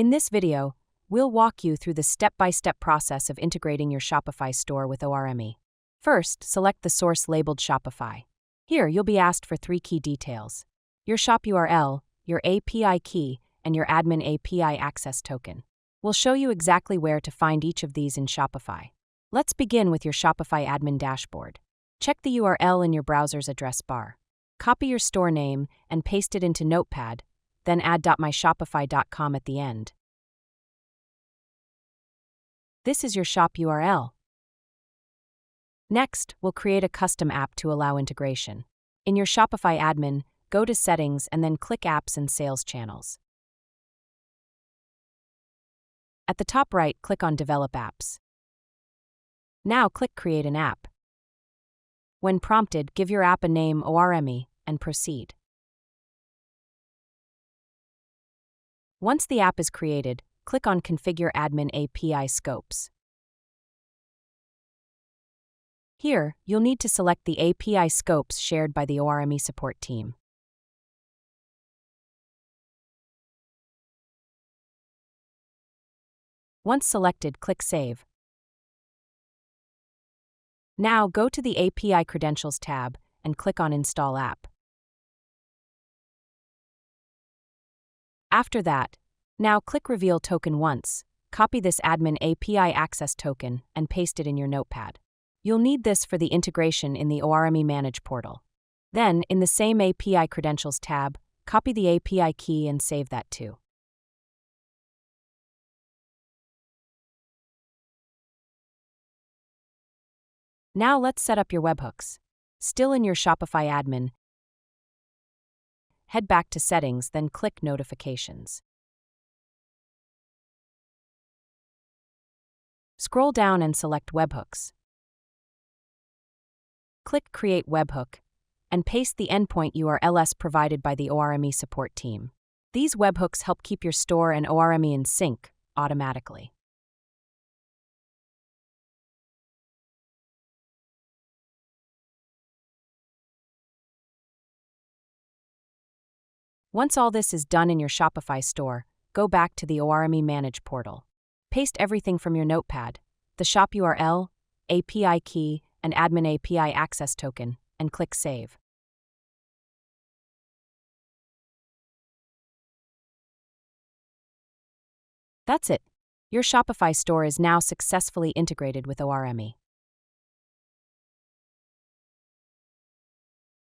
In this video, we'll walk you through the step-by-step process of integrating your Shopify store with ORME. First, select the source labeled Shopify. Here, you'll be asked for 3 key details: your shop URL, your API key, and your admin API access token. We'll show you exactly where to find each of these in Shopify. Let's begin with your Shopify admin dashboard. Check the URL in your browser's address bar. Copy your store name and paste it into Notepad, then add .myshopify.com at the end. This is your shop URL. Next, we'll create a custom app to allow integration. In your Shopify admin, go to Settings and then click Apps and Sales Channels. At the top right, click on Develop Apps. Now click Create an App. When prompted, give your app a name ORME and proceed. Once the app is created, click on Configure Admin API Scopes. Here, you'll need to select the API scopes shared by the ORME support team. Once selected, click Save. Now go to the API Credentials tab and click on Install App. After that, now click Reveal Token once, copy this admin API access token, and paste it in your Notepad. You'll need this for the integration in the ORME Manage portal. Then, in the same API Credentials tab, copy the API key and save that too. Now let's set up your webhooks. Still in your Shopify admin, head back to Settings, then click Notifications. Scroll down and select Webhooks. Click Create Webhook and paste the endpoint URLs provided by the ORME support team. These webhooks help keep your store and ORME in sync automatically. Once all this is done in your Shopify store, go back to the ORME Manage portal. Paste everything from your Notepad, the shop URL, API key, and admin API access token, and click Save. That's it. Your Shopify store is now successfully integrated with ORME.